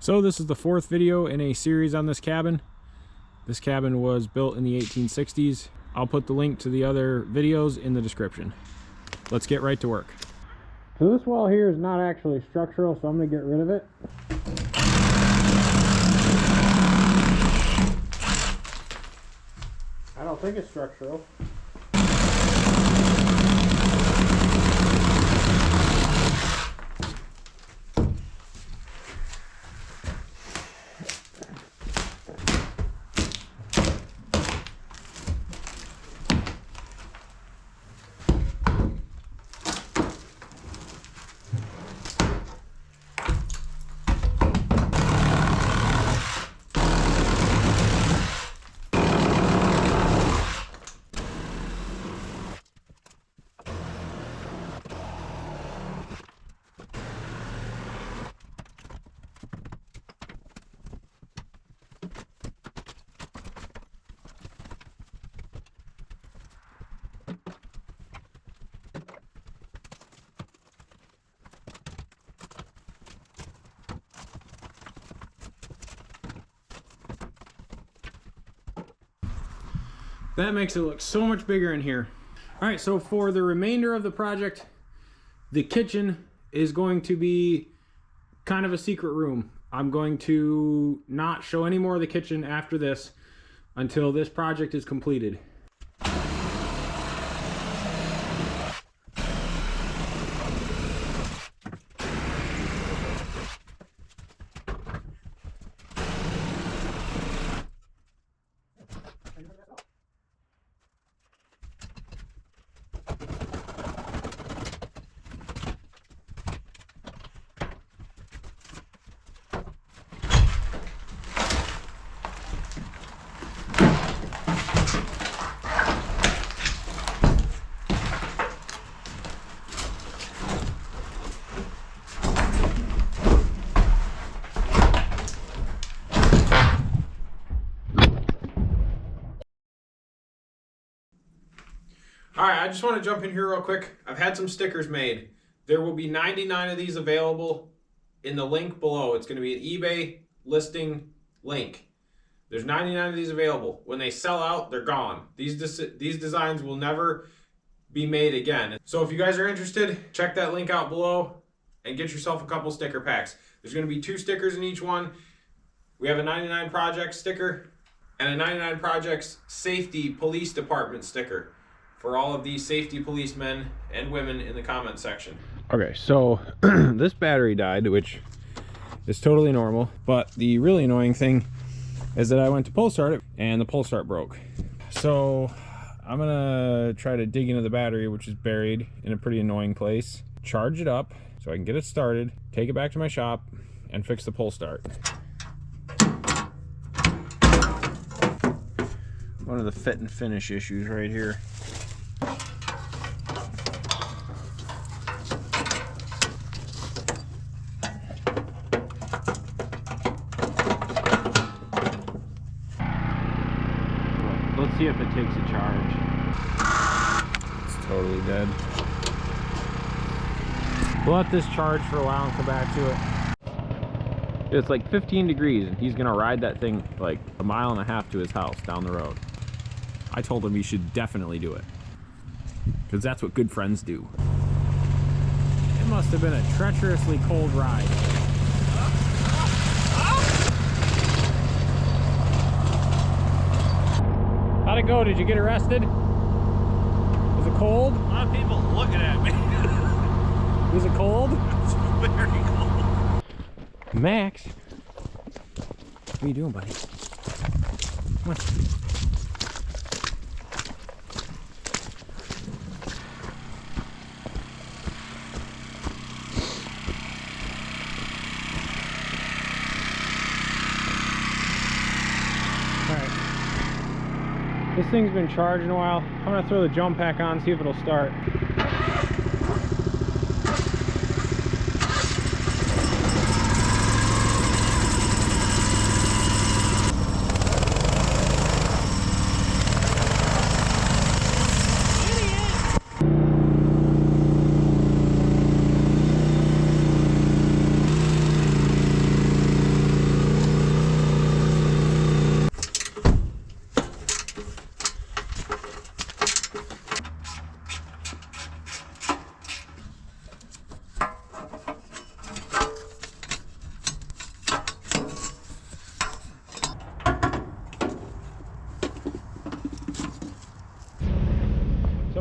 So this is the fourth video in a series on this cabin. This cabin was built in the 1860s. I'll put the link to the other videos in the description. Let's get right to work. So this wall here is not actually structural, so I'm going to get rid of it. I don't think it's structural. That makes it look so much bigger in here. All right, so for the remainder of the project, the kitchen is going to be kind of a secret room. I'm going to not show any more of the kitchen after this until this project is completed. All right, I just want to jump in here real quick. I've had some stickers made. There will be 99 of these available in the link below. It's going to be an eBay listing link. There's 99 of these available. When they sell out, they're gone. These designs will never be made again. So if you guys are interested, check that link out below and get yourself a couple sticker packs. There's going to be 2 stickers in each one. We have a 99 Projects sticker and a 99 Projects Safety Police Department sticker for all of these safety policemen and women in the comment section. Okay, so this battery died, which is totally normal, but the really annoying thing is that I went to pull start it and the pull start broke. So I'm gonna try to dig into the battery, which is buried in a pretty annoying place, charge it up so I can get it started, take it back to my shop, and fix the pull start. One of the fit and finish issues right here. Let's see if it takes a charge. It's totally dead. We'll let this charge for a while and come back to it. It's like 15 degrees and he's gonna ride that thing like a mile and a half to his house down the road. I told him he should definitely do it, because that's what good friends do. It must have been a treacherously cold ride. How'd it go? Did you get arrested? Was it cold? A lot of people looking at me. Was it cold? It's very cold. Max, what are you doing, buddy? Come on. This thing's been charged in a while. I'm gonna throw the jump pack on, see if it'll start.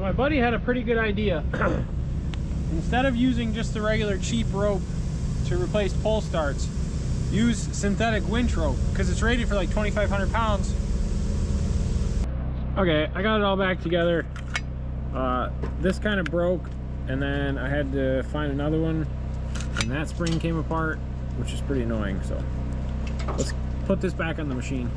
my buddy had a pretty good idea. Instead of using just the regular cheap rope to replace pole starts, use synthetic winch rope because it's rated for like 2,500 pounds. Okay, I got it all back together. This kind of broke, and then I had to find another one, and that spring came apart, which is pretty annoying. So let's put this back on the machine.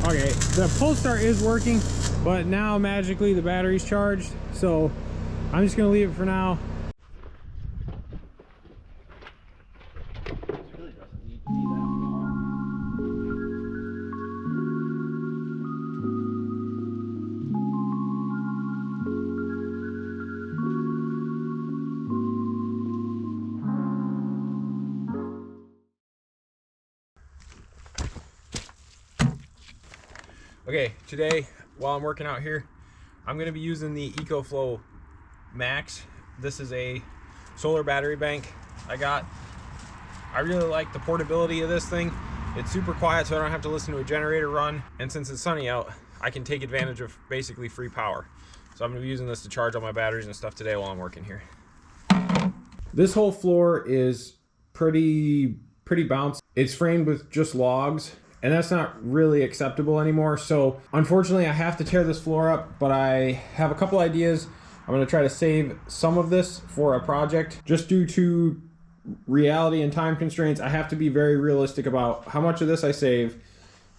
Okay, the pull start is working, but now magically the battery's charged, so I'm just gonna leave it for now. Okay, today while I'm working out here, I'm going to be using the EcoFlow Max. This is a solar battery bank I got. I really like the portability of this thing. It's super quiet, so I don't have to listen to a generator run, and since it's sunny out, I can take advantage of basically free power. So I'm going to be using this to charge all my batteries and stuff today while I'm working here. This whole floor is pretty bouncy. It's framed with just logs, and that's not really acceptable anymore. So unfortunately I have to tear this floor up, but I have a couple ideas. I'm gonna try to save some of this for a project. Just due to reality and time constraints, I have to be very realistic about how much of this I save,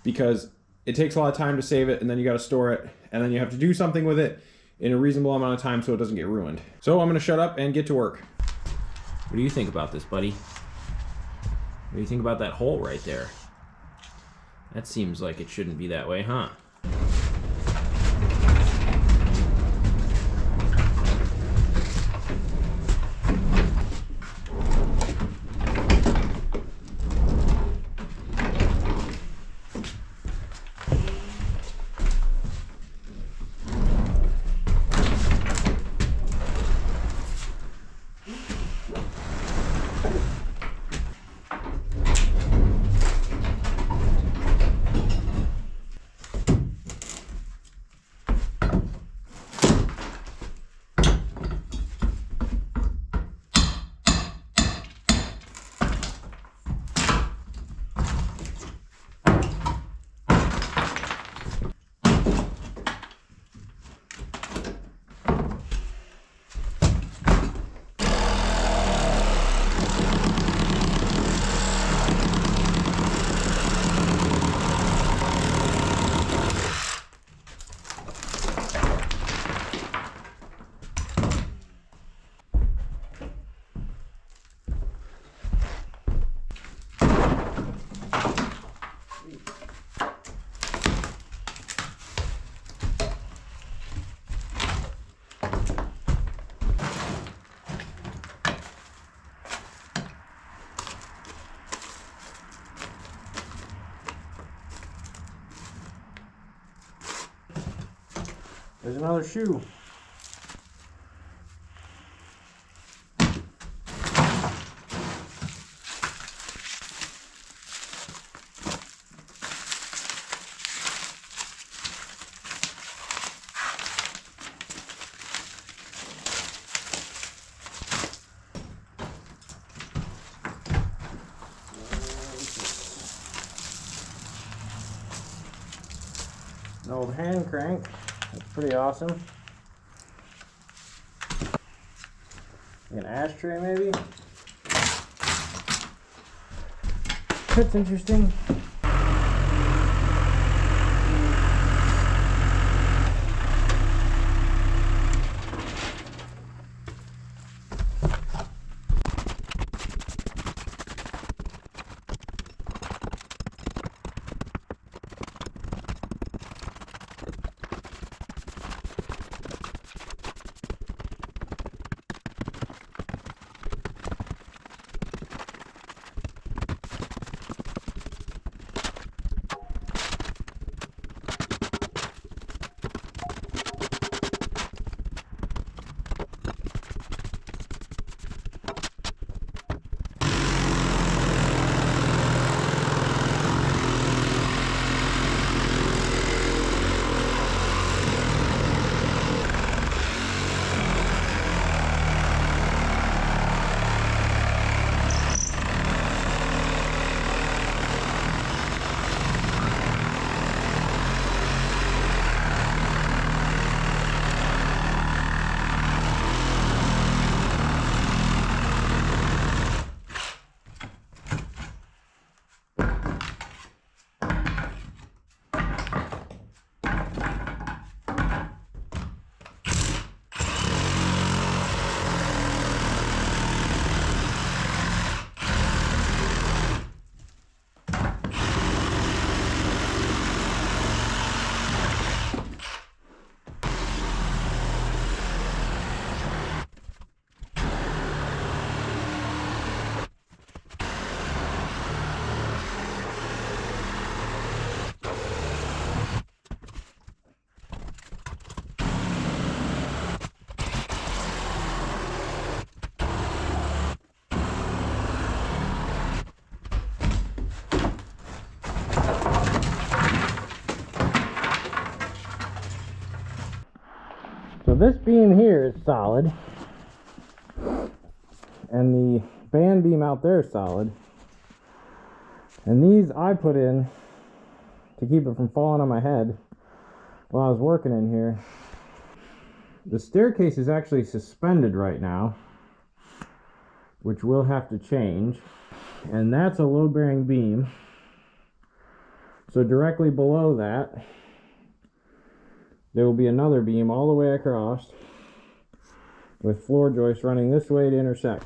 because it takes a lot of time to save it, and then you gotta store it, and then you have to do something with it in a reasonable amount of time so it doesn't get ruined. So I'm gonna shut up and get to work. What do you think about this, buddy? What do you think about that hole right there? That seems like it shouldn't be that way, huh? There's another shoe. An old hand crank. That's pretty awesome. Like an ashtray, maybe? That's interesting. So this beam here is solid, and the band beam out there is solid, and these I put in to keep it from falling on my head while I was working in here. The staircase is actually suspended right now, which we'll have to change, and that's a load-bearing beam. So directly below that there will be another beam all the way across with floor joists running this way to intersect.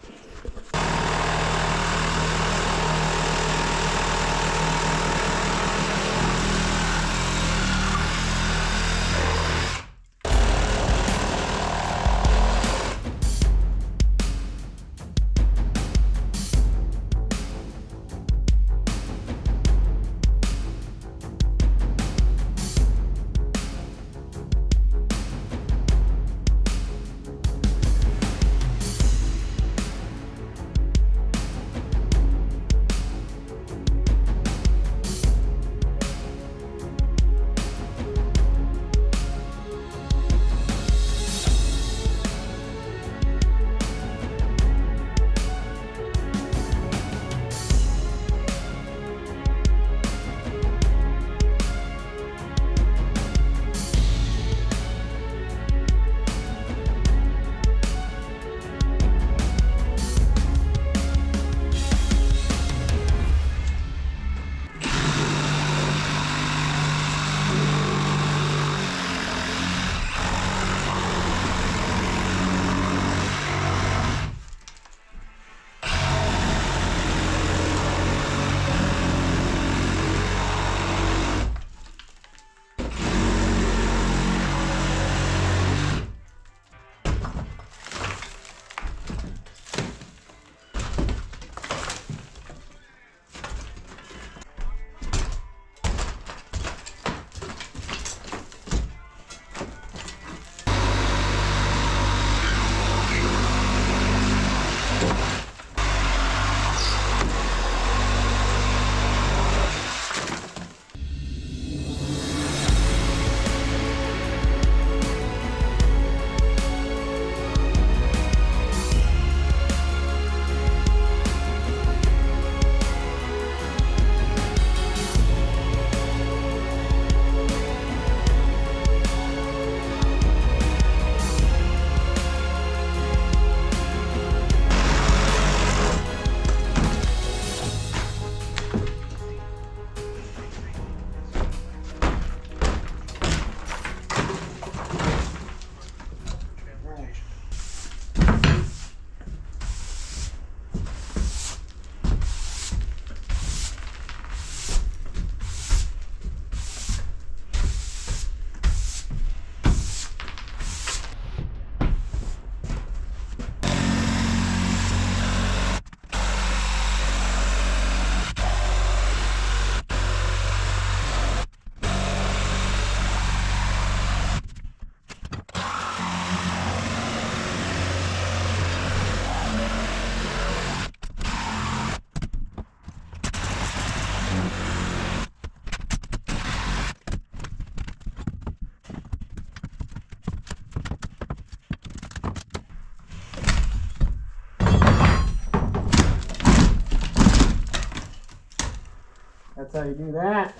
That's how you do that.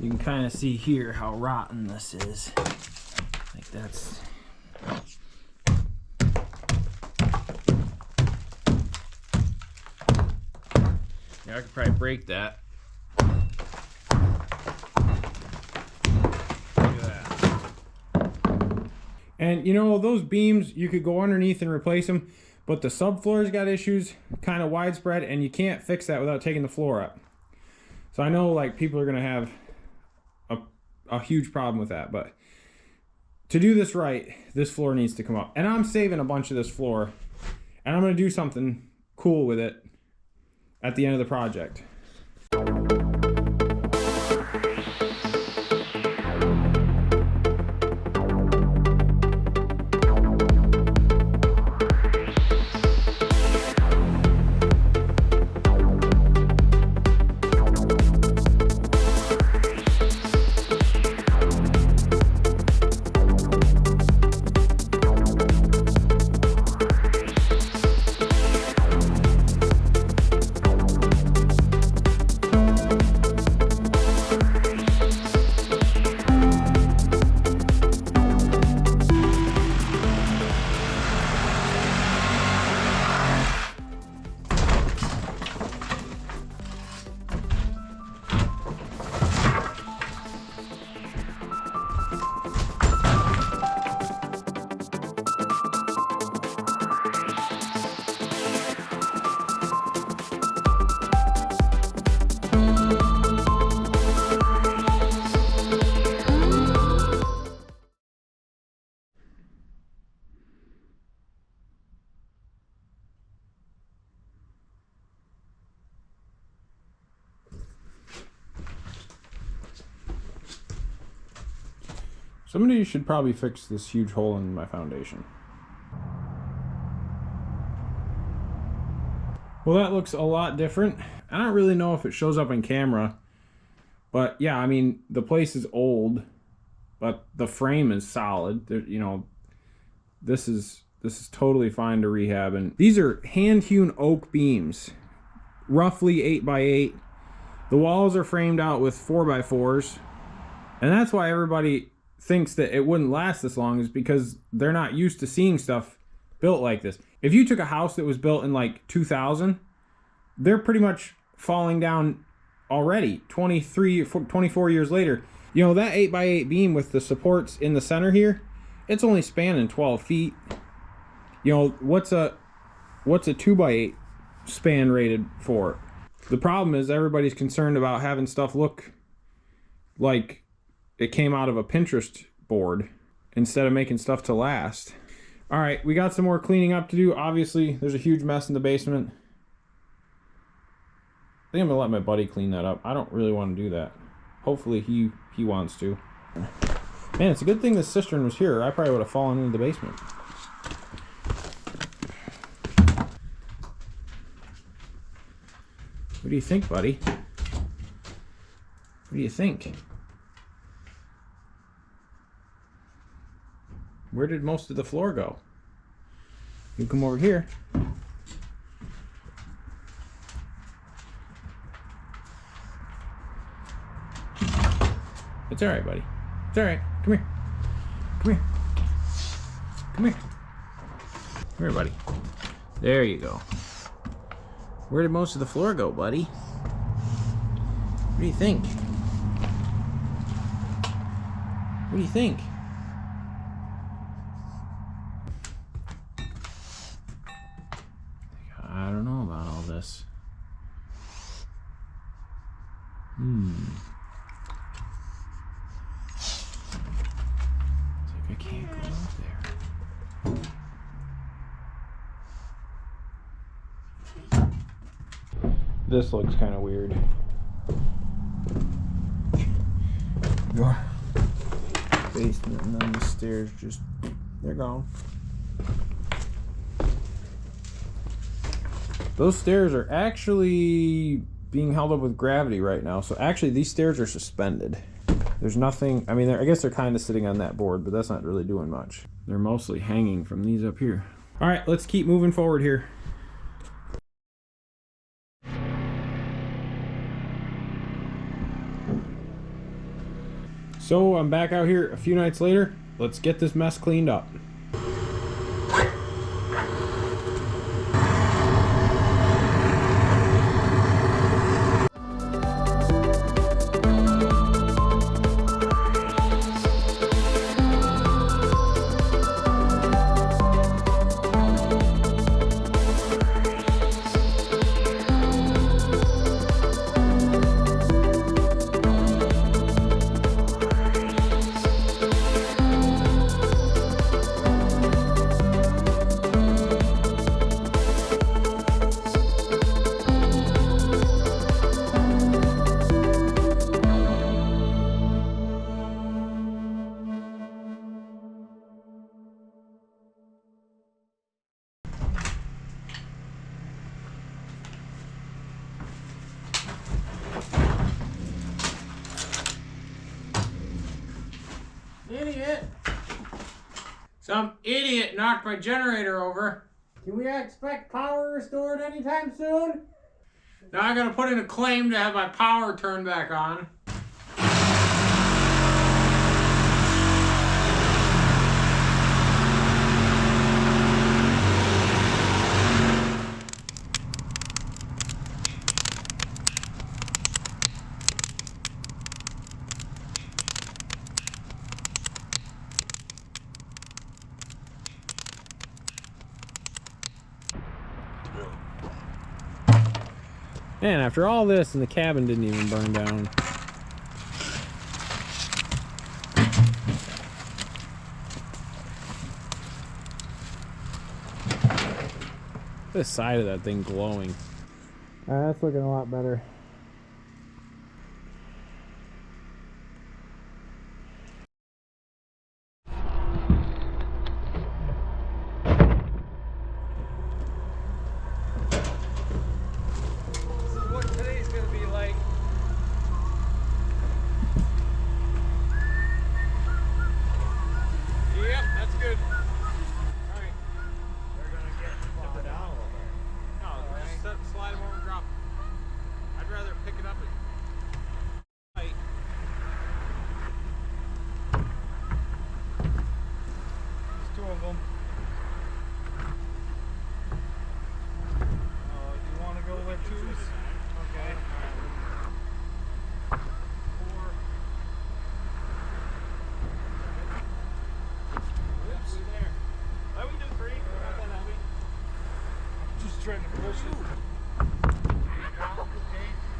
You can kind of see here how rotten this is. Like that's I could probably break that. Look at that. And you know, those beams, you could go underneath and replace them, but the subfloor's got issues, kind of widespread, and you can't fix that without taking the floor up. So I know like people are gonna have a huge problem with that, but to do this right, this floor needs to come up. And I'm saving a bunch of this floor, and I'm gonna do something cool with it at the end of the project. Somebody should probably fix this huge hole in my foundation. Well, that looks a lot different. I don't really know if it shows up in camera, but yeah, I mean, the place is old, but the frame is solid. You know, this is totally fine to rehab. And these are hand-hewn oak beams, roughly 8x8. The walls are framed out with 4x4s, and that's why everybody thinks that it wouldn't last this long, is because they're not used to seeing stuff built like this. If you took a house that was built in like 2000, they're pretty much falling down already 24 years later. You know, that 8x8 beam with the supports in the center here, it's only spanning 12 feet. You know, what's a 2x8 span rated for? The problem is everybody's concerned about having stuff look like it came out of a Pinterest board instead of making stuff to last. All right, we got some more cleaning up to do. Obviously, there's a huge mess in the basement. I think I'm gonna let my buddy clean that up. I don't really want to do that. Hopefully he wants to. Man, it's a good thing this cistern was here. I probably would have fallen into the basement. What do you think, buddy? What do you think? Where did most of the floor go? You come over here. It's all right, buddy. It's all right. Come here. Come here. Come here. Come here, buddy. There you go. Where did most of the floor go, buddy? What do you think? What do you think? I don't know about all this. It's like I can't go up there. This looks kind of weird. Your basement and then the stairs just, they're gone. Those stairs are actually being held up with gravity right now. So actually these stairs are suspended. There's nothing, I mean, I guess they're kind of sitting on that board, but that's not really doing much. They're mostly hanging from these up here. All right, let's keep moving forward here. So I'm back out here a few nights later. Let's get this mess cleaned up. Idiot! Some idiot knocked my generator over. Can we expect power restored anytime soon? Now I gotta put in a claim to have my power turned back on. And after all this, and the cabin didn't even burn down. This side of that thing glowing. That's looking a lot better. Trying to push it.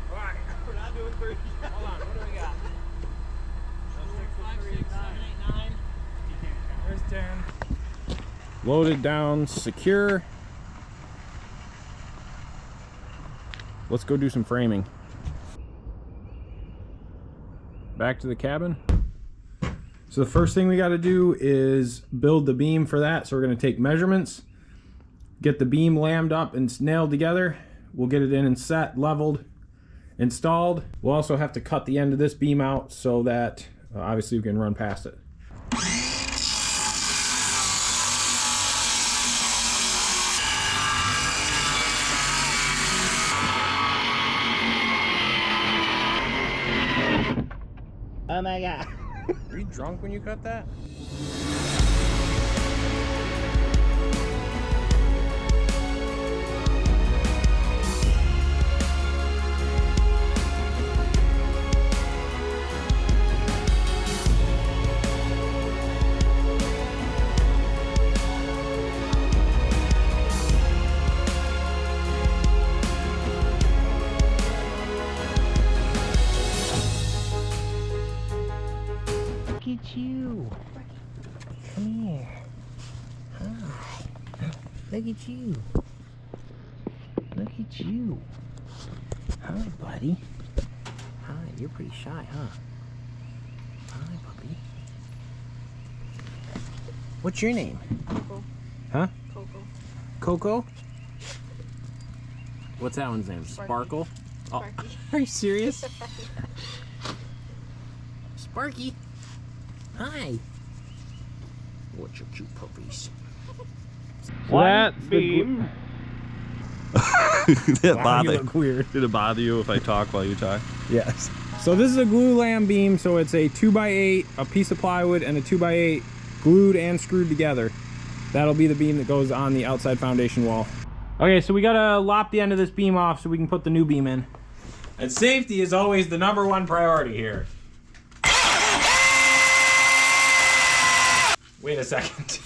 Alright, we're not doing 3. Hold on, what do we got? 4, 5, 6, 7, 8, 9. There's 10. Loaded down, secure. Let's go do some framing. Back to the cabin. So the first thing we got to do is build the beam for that. So we're going to take measurements, get the beam lammed up and nailed together. We'll get it in and set, leveled, installed. We'll also have to cut the end of this beam out so that obviously we can run past it. Oh my god. Are you drunk when you cut that? Look at you. Come here. Hi. Look at you. Look at you. Hi, buddy. Hi, you're pretty shy, huh? Hi, puppy. What's your name? Coco. Huh? Coco. Coco? What's that one's name? Sparky. Sparkle? Oh, Sparky. are you serious? Sparky. Hi. What's your cute puppies? So that's beam. the That wow, bother. you look weird. Did it bother you if I talk while you talk? Yes. So this is a glue lam beam. So it's a 2x8, a piece of plywood, and a 2x8 glued and screwed together. That'll be the beam that goes on the outside foundation wall. Okay, so we gotta lop the end of this beam off so we can put the new beam in. And safety is always the #1 priority here. Wait a second.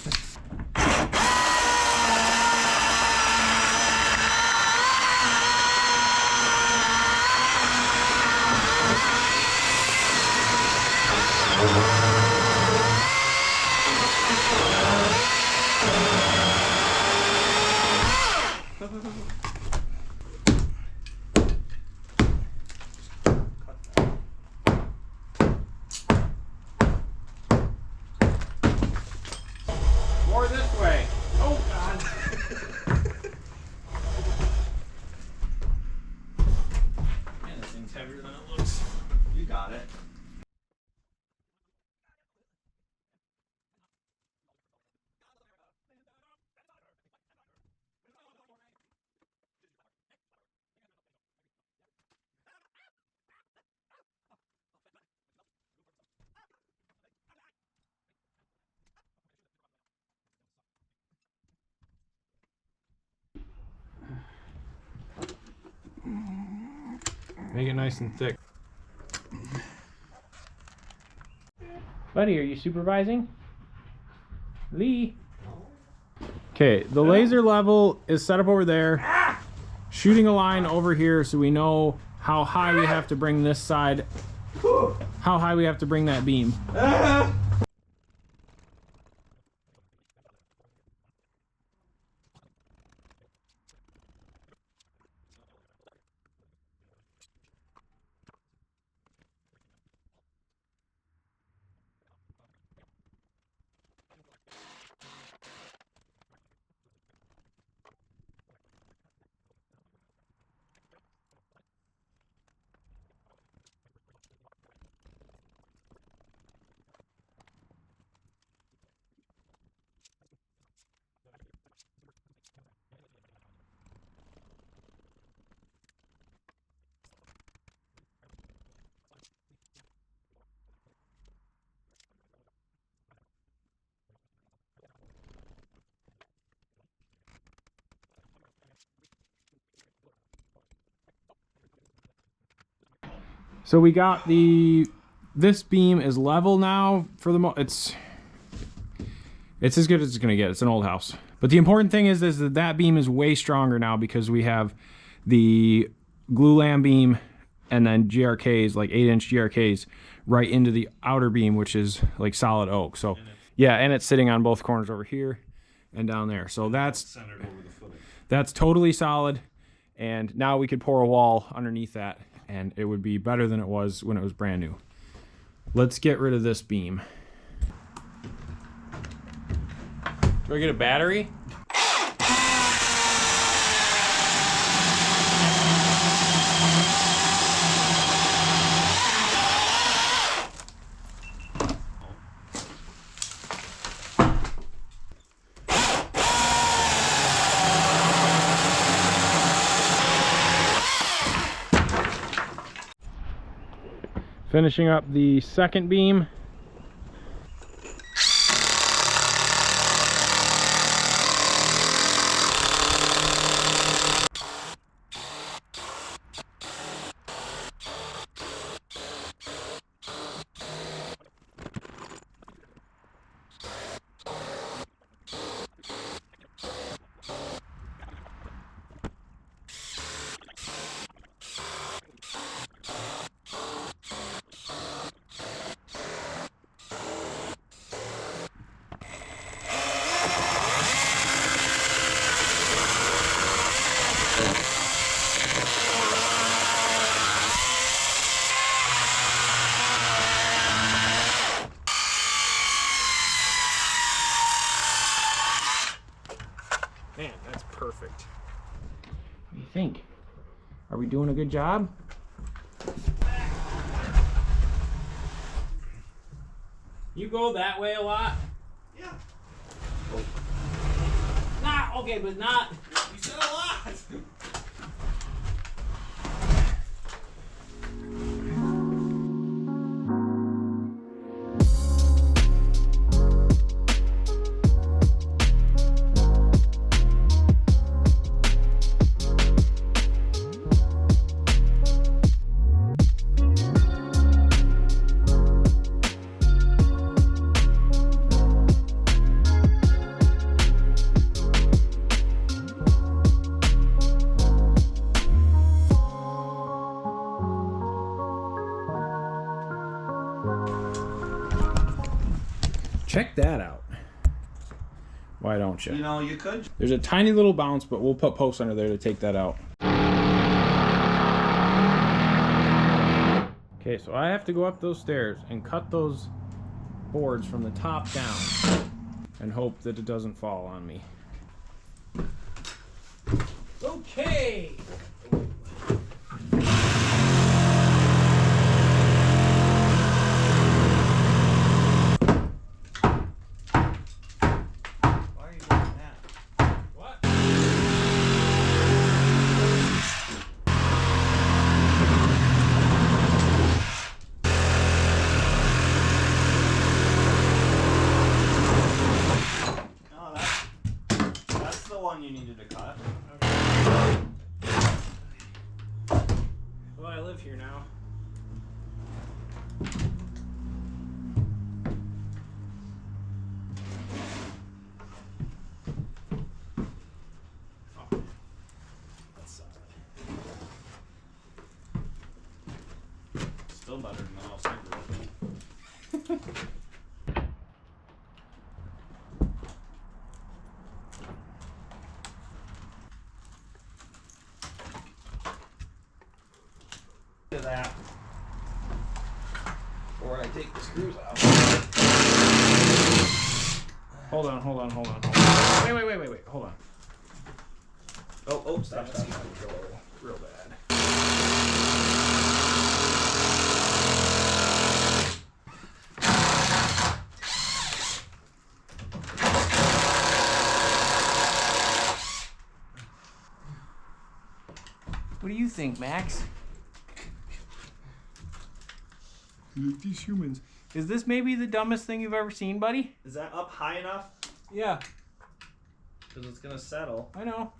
Make it nice and thick. Buddy, are you supervising? Lee? Okay, the laser level is set up over there. Shooting a line over here so we know how high we have to bring this side, how high we have to bring that beam. So we got this beam is level now for the it's as good as it's gonna get. It's an old house. But the important thing is that beam is way stronger now because we have the glulam beam and then GRKs, like 8-inch GRKs, right into the outer beam, which is like solid oak. So yeah, and it's sitting on both corners over here and down there. So that's centered over the footing. That's totally solid. And now we could pour a wall underneath that and it would be better than it was when it was brand new. Let's get rid of this beam. Do I get a battery? Finishing up the second beam. Man, that's perfect. What do you think? Are we doing a good job? You go that way a lot? Yeah. Not okay, but not. You said a lot. Check that out. Why don't you? You know, you could. There's a tiny little bounce, but we'll put posts under there to take that out. Okay, so I have to go up those stairs and cut those boards from the top down and hope that it doesn't fall on me. Okay. Why are you doing that? What? Oh, that's here now. Oh, that's solid. Still better than the house I grew up in. To that. Or when I take the screws out. Hold on. Wait. Hold on. Oh, stop. Real bad. What do you think, Max? These humans. Is this maybe the dumbest thing you've ever seen, buddy? Is that up high enough? Yeah, Because it's gonna settle I know.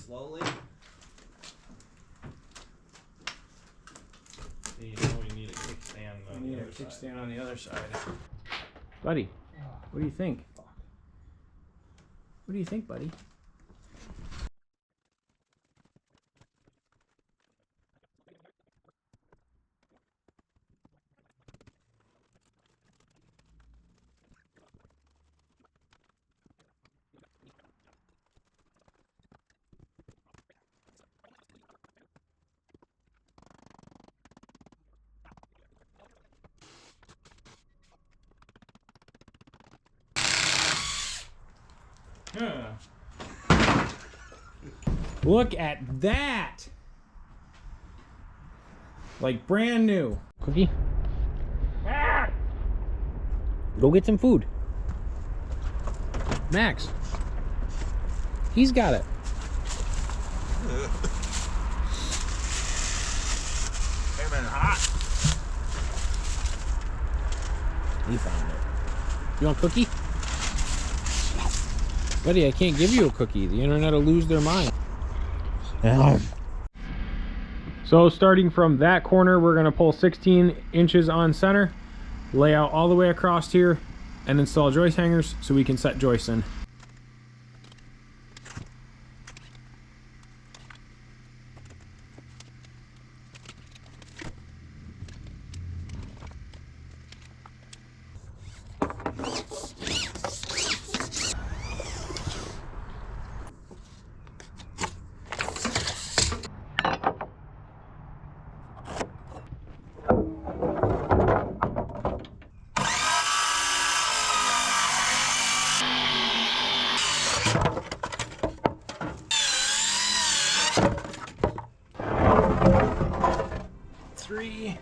slowly. You know we need a kickstand I on need the a other side. kickstand on the other side. Buddy, what do you think? What do you think, buddy? Look at that! Like brand new. Cookie? Go get some food. Max. He's got it. Came in hot. He found it. You want a cookie? Buddy, I can't give you a cookie. The internet will lose their mind. So starting from that corner, we're gonna pull 16 inches on center, lay out all the way across here, and install joist hangers so we can set joists in. Three.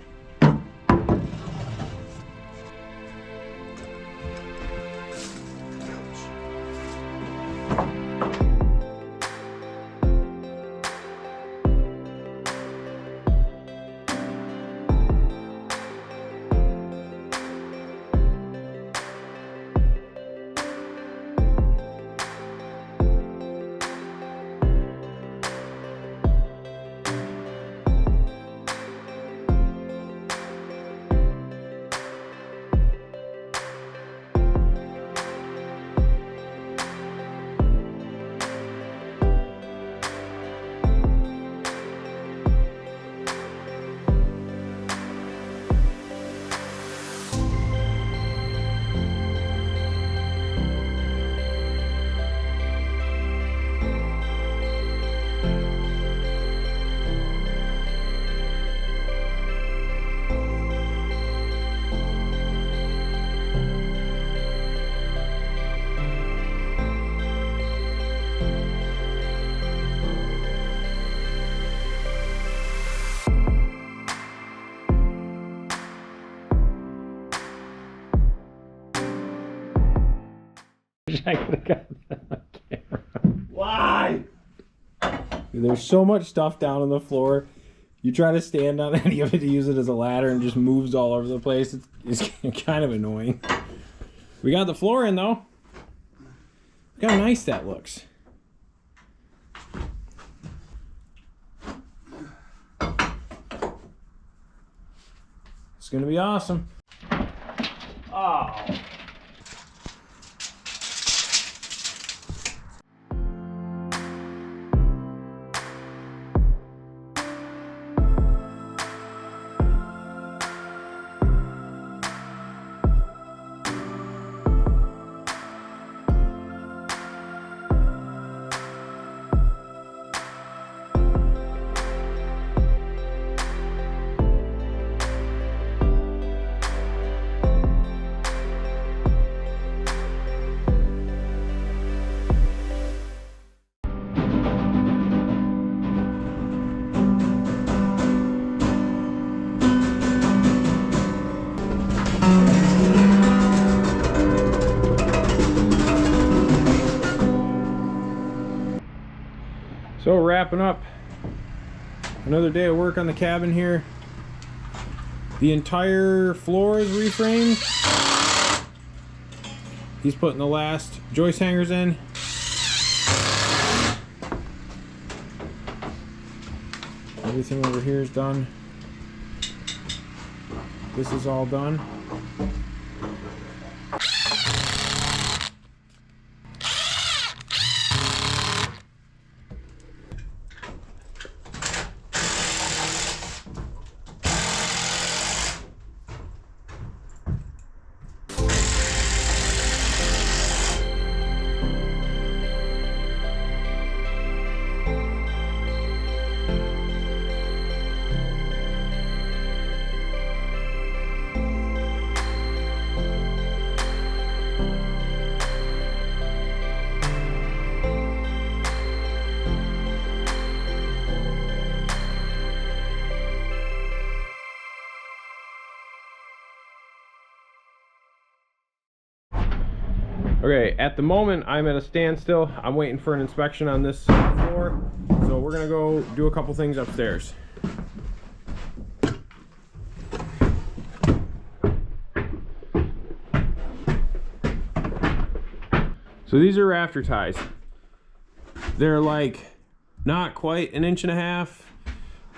I could have got that on camera. Why? There's so much stuff down on the floor. You try to stand on any of it to use it as a ladder and it just moves all over the place. It's kind of annoying. We got the floor in though. Look how nice that looks. gonna be awesome. Oh. So wrapping up another day of work on the cabin here. The entire floor is reframed. He's putting the last joist hangers in. Everything over here is done. This is all done. Okay, at the moment I'm at a standstill. I'm waiting for an inspection on this floor. So we're gonna go do a couple things upstairs. So these are rafter ties. They're like not quite an inch and a half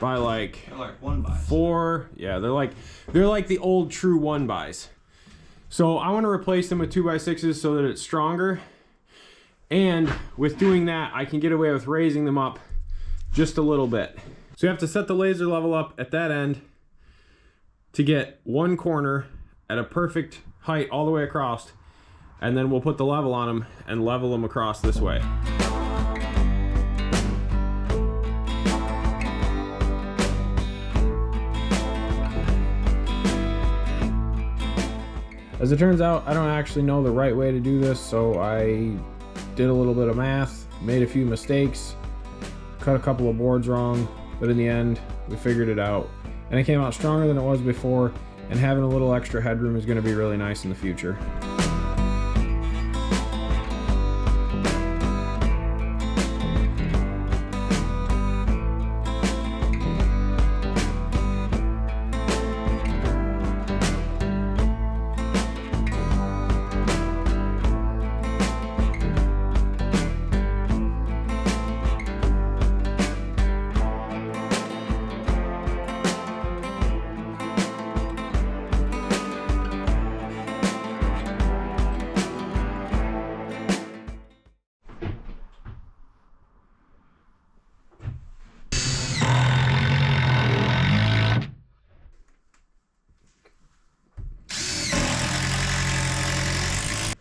by like, They're like 1x. 4. Yeah, they're like the old true 1x. So I want to replace them with 2x6s so that it's stronger. And with doing that, I can get away with raising them up just a little bit. So you have to set the laser level up at that end to get one corner at a perfect height all the way across. And then we'll put the level on them and level them across this way. As it turns out, I don't actually know the right way to do this, so I did a little bit of math, made a few mistakes, cut a couple of boards wrong, but in the end, we figured it out. And it came out stronger than it was before, and having a little extra headroom is going to be really nice in the future.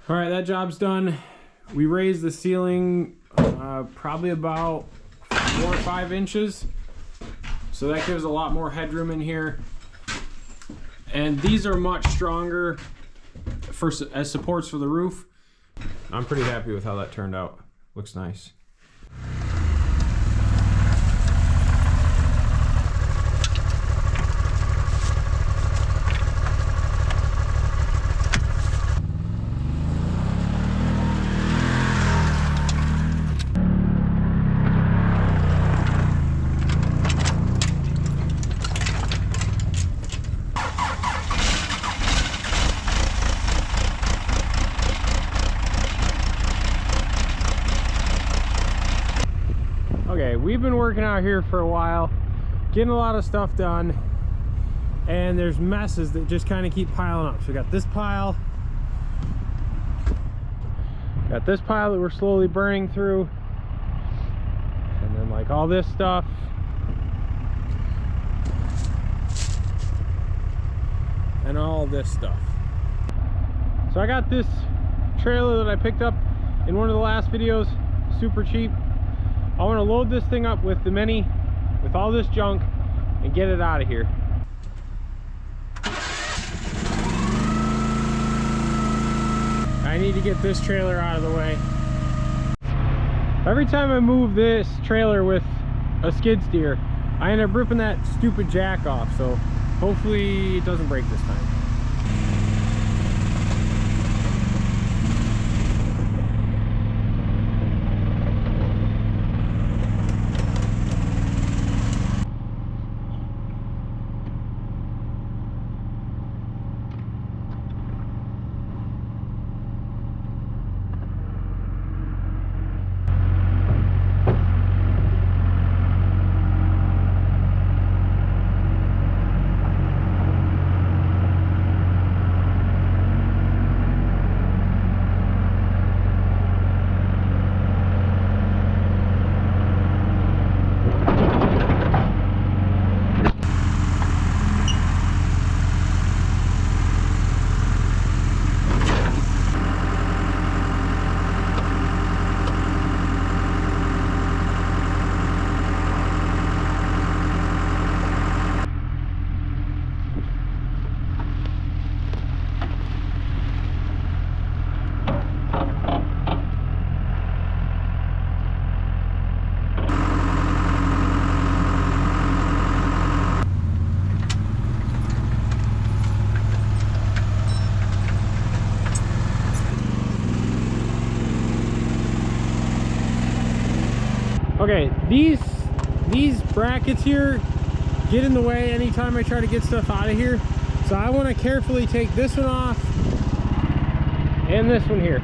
All right, that job's done. We raised the ceiling probably about 4 or 5 inches. So that gives a lot more headroom in here. And these are much stronger as supports for the roof. I'm pretty happy with how that turned out. Looks nice. Okay, we've been working out here for a while, getting a lot of stuff done. and there's messes that just kind of keep piling up. So we got this pile, got this pile that we're slowly burning through, and then like all this stuff, and all this stuff. So I got this trailer that I picked up in one of the last videos, super cheap. I want to load this thing up with the Mini, with all this junk, and get it out of here. I need to get this trailer out of the way. Every time I move this trailer with a skid steer, I end up ripping that stupid jack off, so hopefully it doesn't break this time. Okay, these brackets here get in the way anytime I try to get stuff out of here. So I want to carefully take this one off and this one here.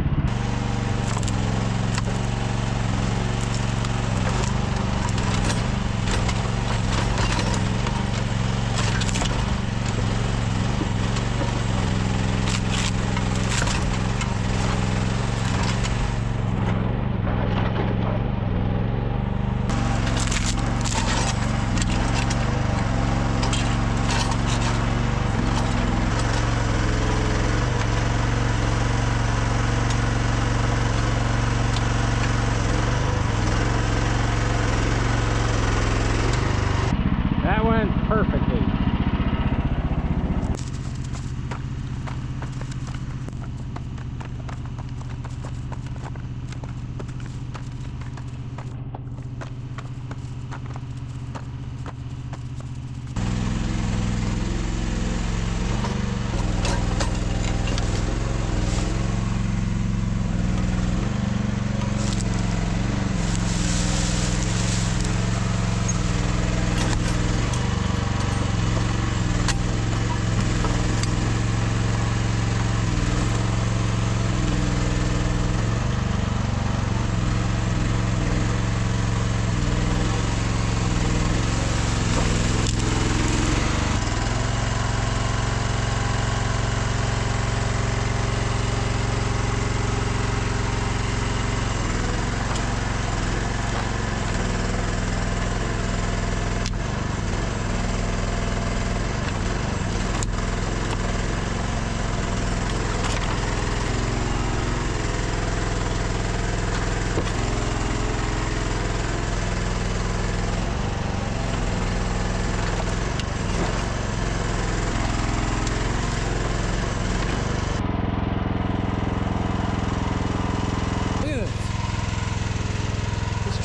Perfectly.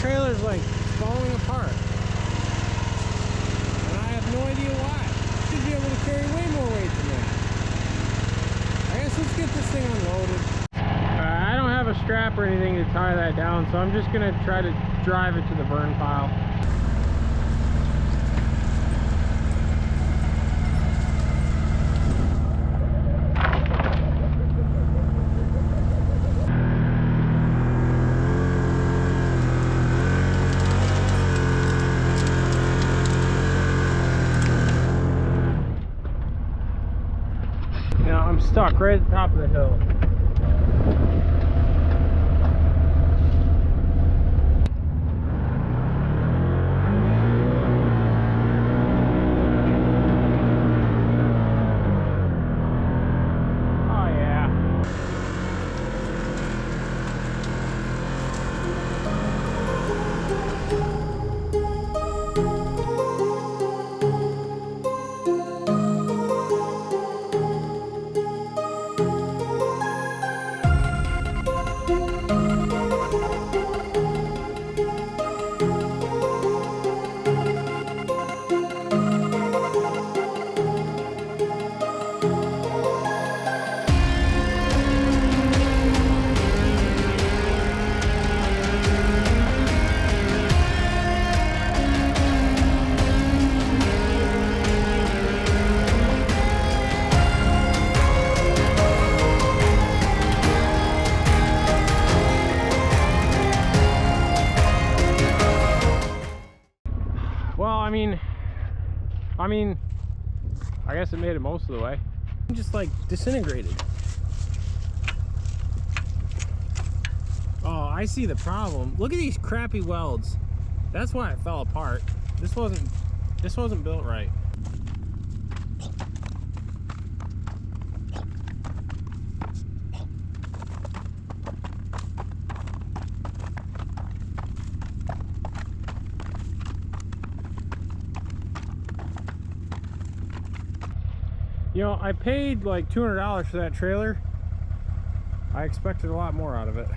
Trailer's like falling apart, and I have no idea why. Should be able to carry way more weight than that. I guess let's get this thing unloaded. I don't have a strap or anything to tie that down, so I'm just gonna try to drive it to the burn pile. right at the top of the hill. Oh yeah. Well, I guess it made it most of the way. Just like disintegrated. Oh, I see the problem. Look at these crappy welds. That's why it fell apart. This wasn't built right. You know, I paid like $200 for that trailer. I expected a lot more out of it.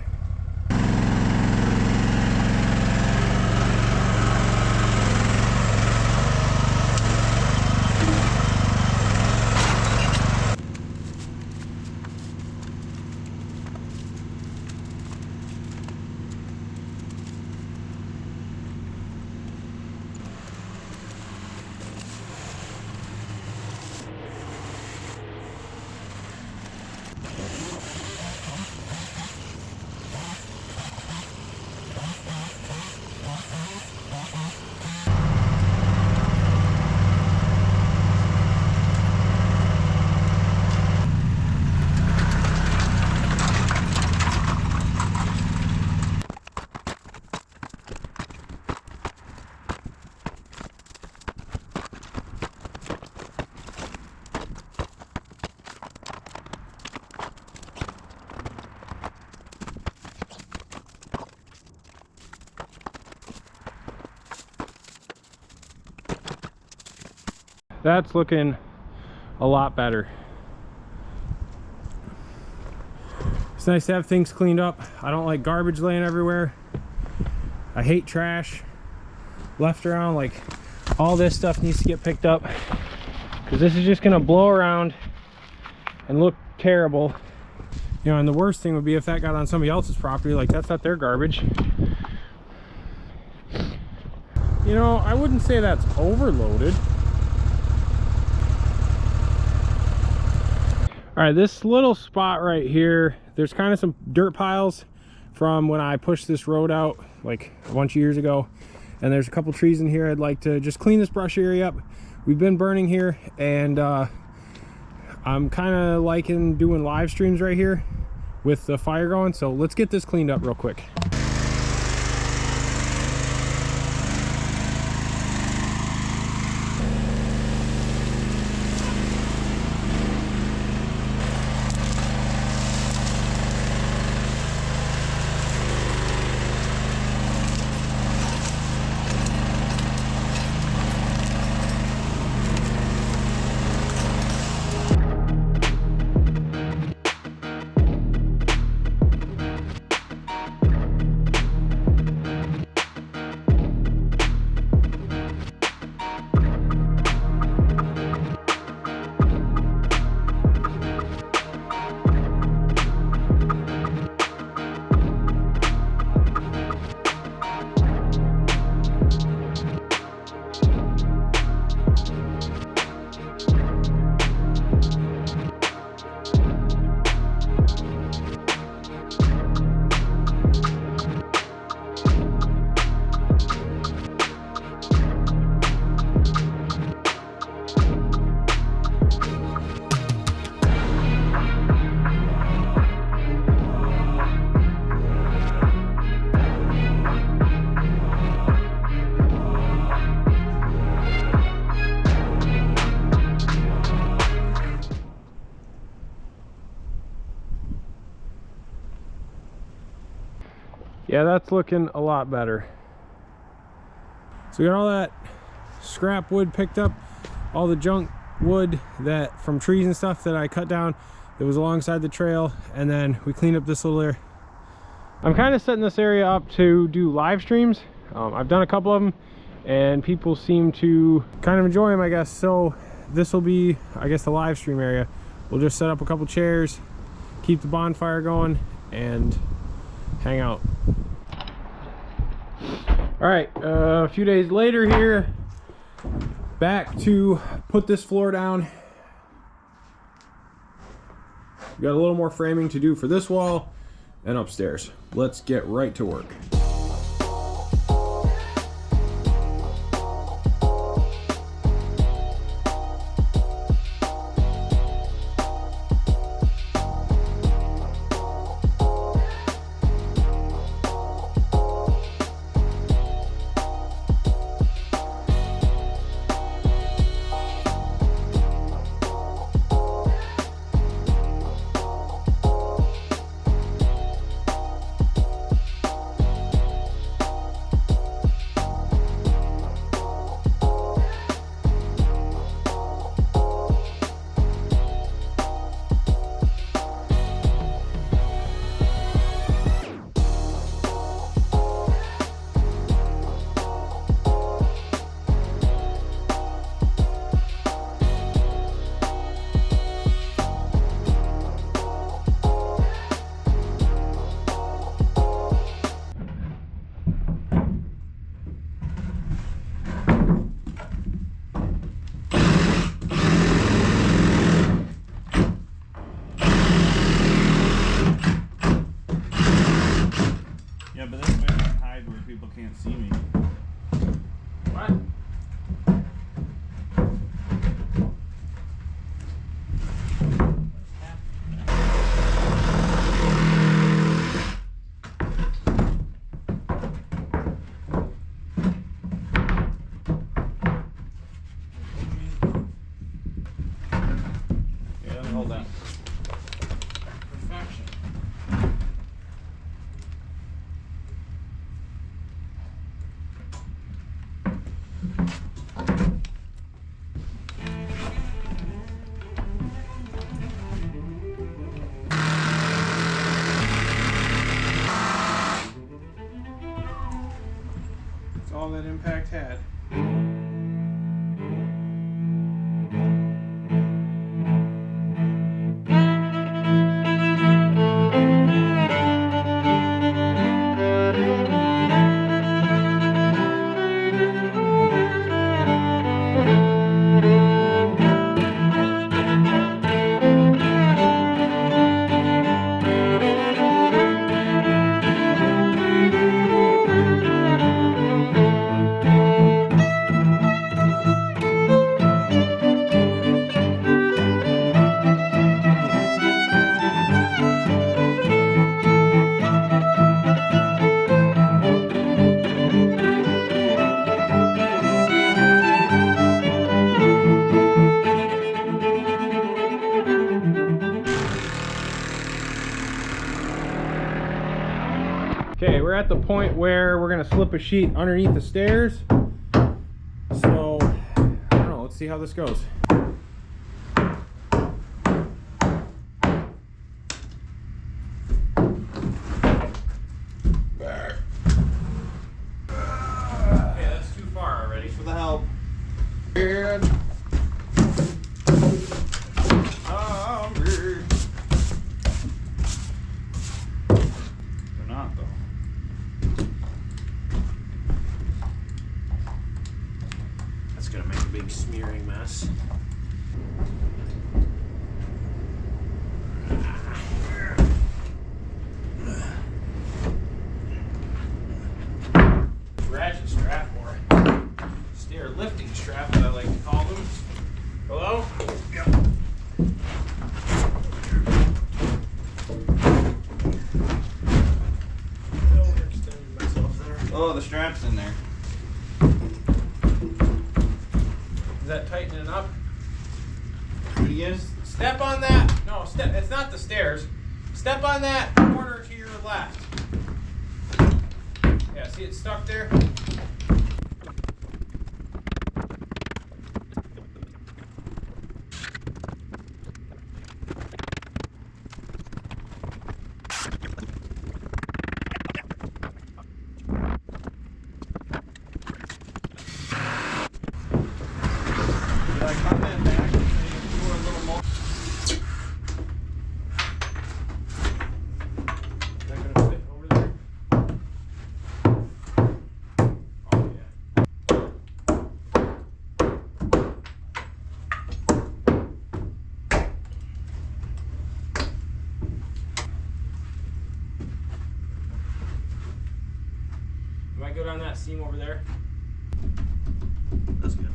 That's looking a lot better. It's nice to have things cleaned up. I don't like garbage laying everywhere. I hate trash left around. Like, all this stuff needs to get picked up because this is just gonna blow around and look terrible. You know, and the worst thing would be if that got on somebody else's property. Like, that's not their garbage. You know, I wouldn't say that's overloaded. All right, this little spot right here, there's kind of some dirt piles from when I pushed this road out like a bunch of years ago. And there's a couple trees in here. I'd like to just clean this brush area up. We've been burning here, and I'm kind of liking doing live streams right here with the fire going. So let's get this cleaned up real quick. Yeah, that's looking a lot better. So we got all that scrap wood picked up, all the junk wood that from trees and stuff that I cut down that was alongside the trail, and then we cleaned up this little area. I'm kind of setting this area up to do live streams. I've done a couple of them and people seem to kind of enjoy them, I guess. So this will be, I guess, the live stream area. We'll just set up a couple chairs, keep the bonfire going, and hang out. All right, a few days later here, back to put this floor down. We got a little more framing to do for this wall and upstairs. Let's get right to work. Yeah, but this way I can hide where people can't see me. What? Yeah, let me hold that. Perfection. That's all that impact had. Okay, we're at the point where we're gonna slip a sheet underneath the stairs. So, I don't know, let's see how this goes. Okay, that's too far already. For the help. And They're not though. That's gonna make a big smearing mess. Ratchet strap, or stair lifting strap, as I like to call them. Hello? Yep. Overextended myself there. Oh, the strap's in there. Is that tightening up? Do it again? Step on that. No, step. It's not the stairs. Step on that corner to your left. See it stuck there? Did I cut that back and say you were a little more? Is that gonna fit over there? Oh yeah. Might go down that seam over there. That's good.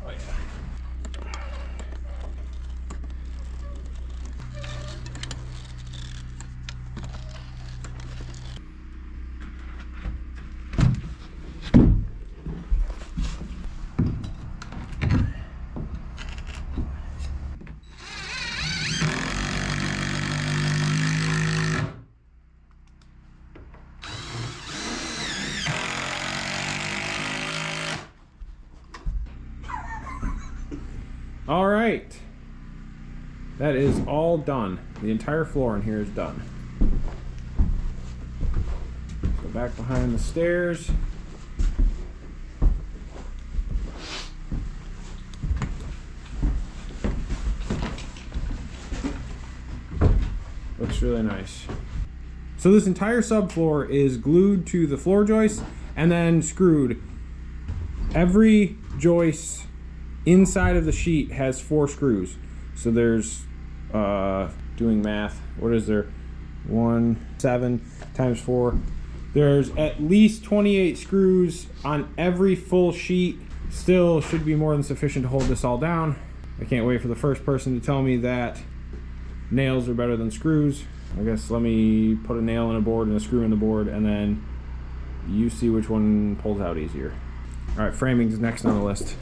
Oh yeah. All right. That is all done. The entire floor in here is done. Go back behind the stairs. Looks really nice. So this entire subfloor is glued to the floor joist and then screwed. Every joist inside of the sheet has 4 screws. So there's, doing math, what is there? 7 times 4. There's at least 28 screws on every full sheet. Still should be more than sufficient to hold this all down. I can't wait for the first person to tell me that nails are better than screws. I guess let me put a nail in a board and a screw in the board, and then you see which one pulls out easier. All right, framing is next on the list.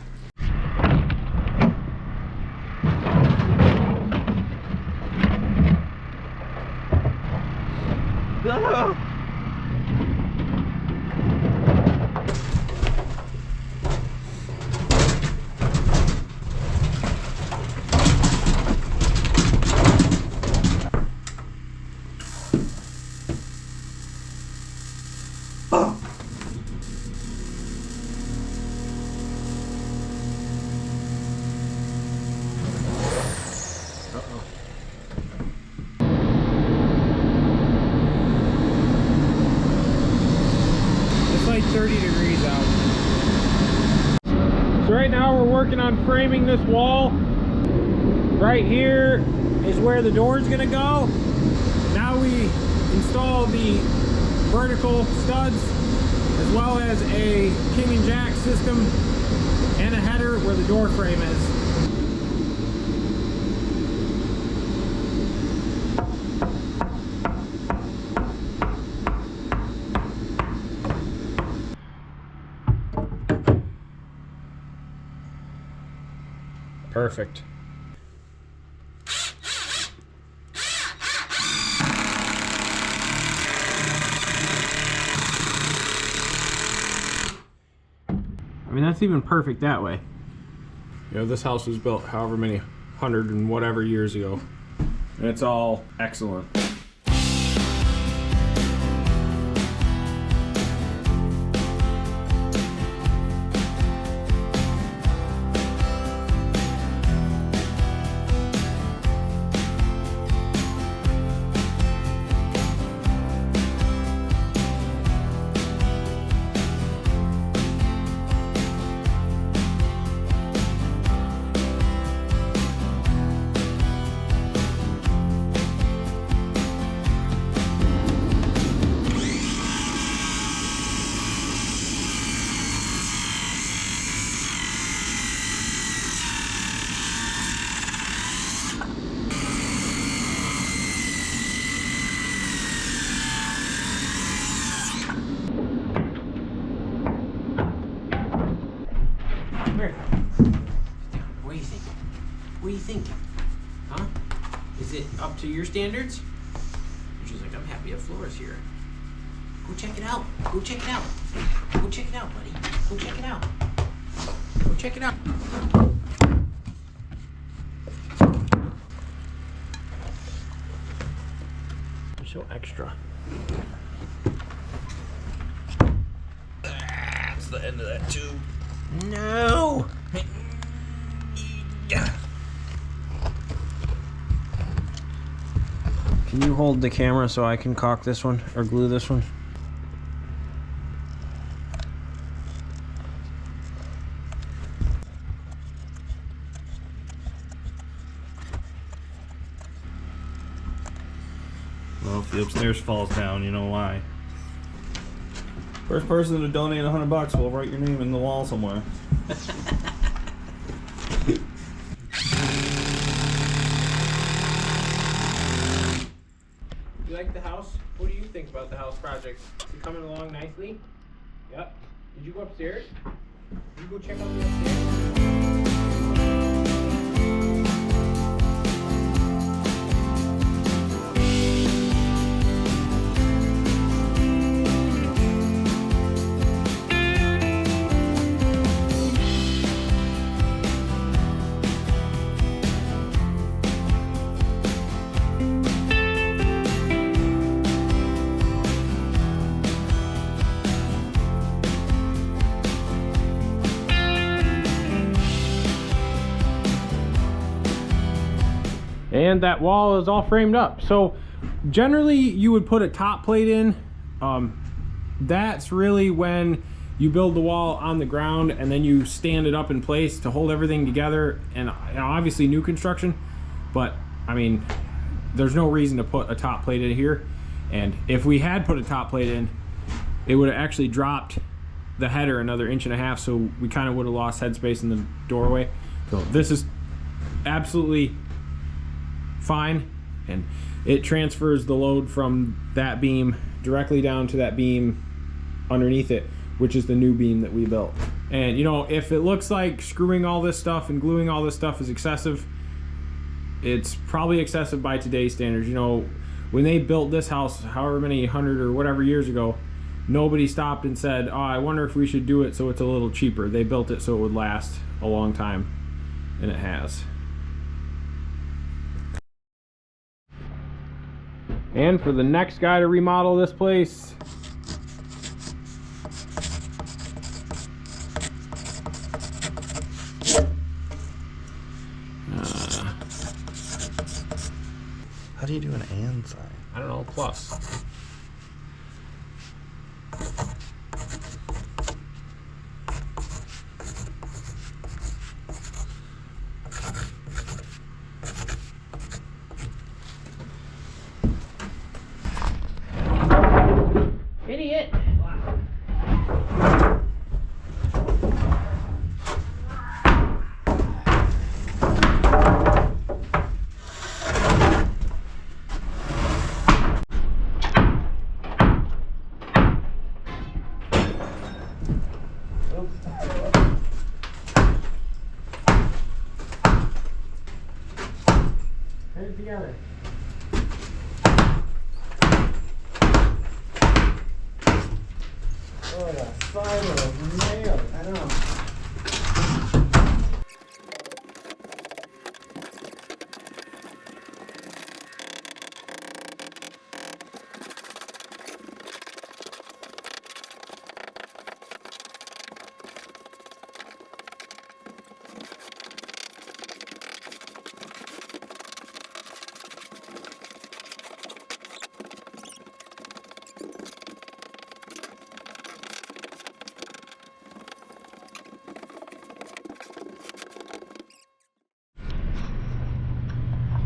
It's like 30 degrees out. So right now we're working on framing this wall. Right here is where the door is gonna go. Now we install the vertical studs as well as a king and jack system and a header where the door frame is. Perfect. I mean, that's even perfect that way. You know, this house was built however many 100 and whatever years ago. And it's all excellent. think? Huh? Is it up to your standards? She's like, I'm happy a floor is here. Go check it out. Go check it out. Go check it out, buddy. Go check it out. Go check it out. You're so extra. That's the end of that tube. No! Can you hold the camera so I can caulk this one or glue this one? Well, if the upstairs falls down, you know why. First person to donate $100 will write your name in the wall somewhere. You like the house? What do you think about the house project? Is it coming along nicely? Yep. Did you go upstairs? Did you go check out the upstairs? And that wall is all framed up. So generally you would put a top plate in. That's really when you build the wall on the ground and then you stand it up in place to hold everything together. And obviously new construction, but I mean, there's no reason to put a top plate in here. And if we had put a top plate in, it would have actually dropped the header another 1.5 inches, so we kind of would have lost headspace in the doorway. So this is absolutely fine, and it transfers the load from that beam directly down to that beam underneath it, which is the new beam that we built. And you know, if it looks like screwing all this stuff and gluing all this stuff is excessive, it's probably excessive by today's standards. You know, when they built this house however many 100 or whatever years ago, nobody stopped and said, oh, I wonder if we should do it so it's a little cheaper. They built it so it would last a long time, and it has. And for the next guy to remodel this place, How do you do an and sign? I don't know, plus. Idiot! Put it together. Oh, that silo of nails. I know.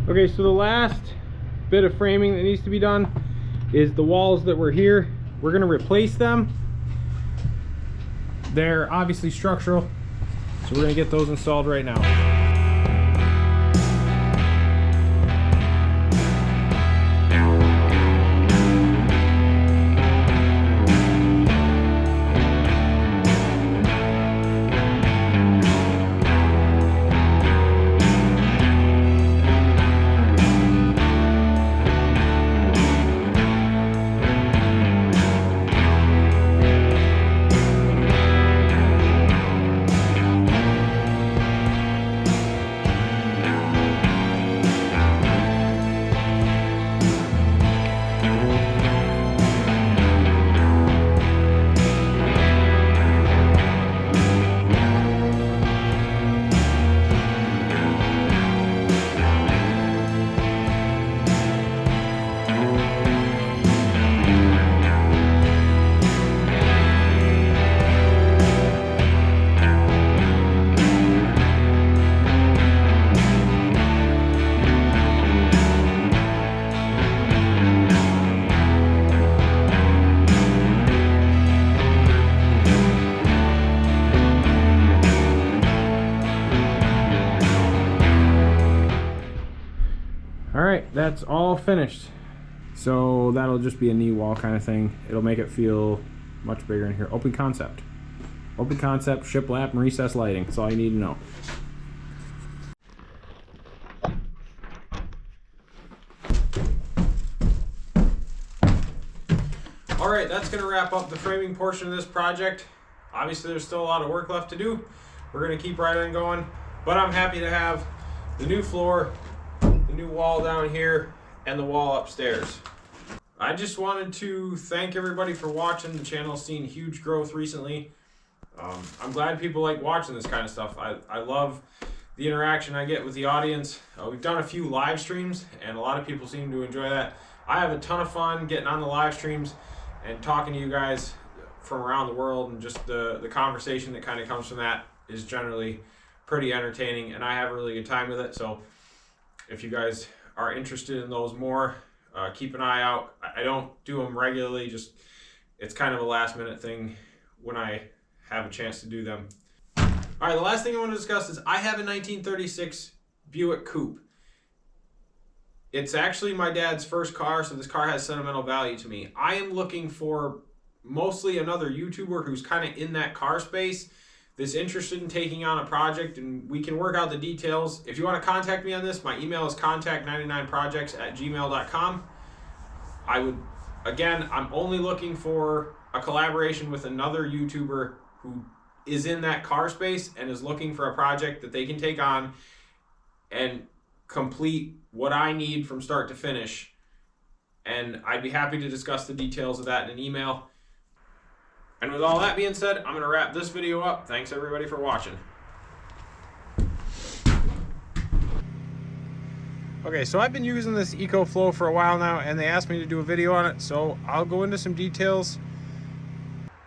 Okay, so the last bit of framing that needs to be done is the walls that were here. We're gonna replace them. They're obviously structural, so we're gonna get those installed right now. that's all finished. So that'll just be a knee wall kind of thing. It'll make it feel much bigger in here. Open concept. Open concept, shiplap, and recessed lighting. That's all you need to know. Alright, that's going to wrap up the framing portion of this project. Obviously there's still a lot of work left to do. We're going to keep right on going. But I'm happy to have the new floor, the new wall down here, and the wall upstairs. I just wanted to thank everybody for watching. The channel's seen huge growth recently. I'm glad people like watching this kind of stuff. I love the interaction I get with the audience. We've done a few live streams and a lot of people seem to enjoy that. I have a ton of fun getting on the live streams and talking to you guys from around the world, and just the conversation that kind of comes from that is generally pretty entertaining, and I have a really good time with it. So if you guys are interested in those more, keep an eye out. I don't do them regularly, just it's kind of a last minute thing when I have a chance to do them. All right, the last thing I want to discuss is I have a 1936 Buick Coupe. It's actually my dad's first car, so this car has sentimental value to me. I am looking for mostly another YouTuber who's kind of in that car space, that's interested in taking on a project, and we can work out the details. If you want to contact me on this, my email is contact99projects@gmail.com. I'm only looking for a collaboration with another YouTuber who is in that car space and is looking for a project that they can take on and complete what I need from start to finish. And I'd be happy to discuss the details of that in an email. And with all that being said, I'm going to wrap this video up. Thanks everybody for watching. Okay, so I've been using this EcoFlow for a while now, and they asked me to do a video on it, so I'll go into some details.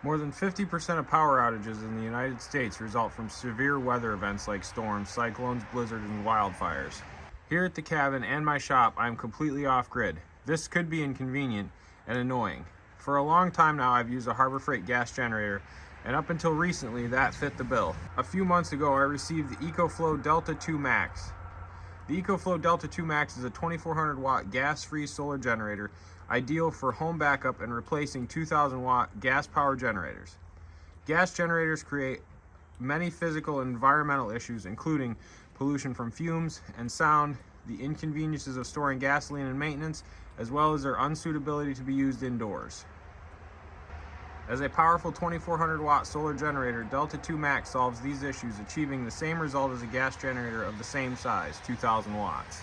More than 50% of power outages in the United States result from severe weather events like storms, cyclones, blizzards, and wildfires. Here at the cabin and my shop, I am completely off-grid. This could be inconvenient and annoying. For a long time now, I've used a Harbor Freight gas generator, and up until recently, that fit the bill. A few months ago, I received the EcoFlow Delta 2 Max. The EcoFlow Delta 2 Max is a 2400 watt gas-free solar generator, ideal for home backup and replacing 2000 watt gas power generators. Gas generators create many physical and environmental issues, including pollution from fumes and sound, the inconveniences of storing gasoline and maintenance, as well as their unsuitability to be used indoors. As a powerful 2400 watt solar generator, Delta 2 Max solves these issues, achieving the same result as a gas generator of the same size, 2000 watts.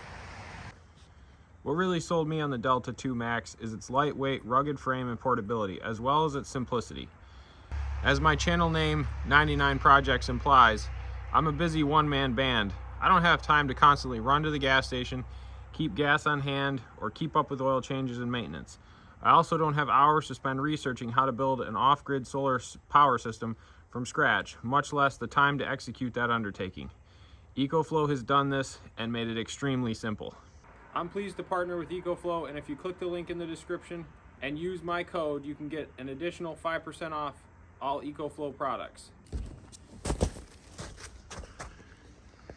What really sold me on the Delta 2 Max is its lightweight, rugged frame and portability, as well as its simplicity. As my channel name, 99 Projects, implies, I'm a busy one-man band. I don't have time to constantly run to the gas station, keep gas on hand, or keep up with oil changes and maintenance. I also don't have hours to spend researching how to build an off-grid solar power system from scratch, much less the time to execute that undertaking. EcoFlow has done this and made it extremely simple. I'm pleased to partner with EcoFlow, and if you click the link in the description and use my code, you can get an additional 5% off all EcoFlow products.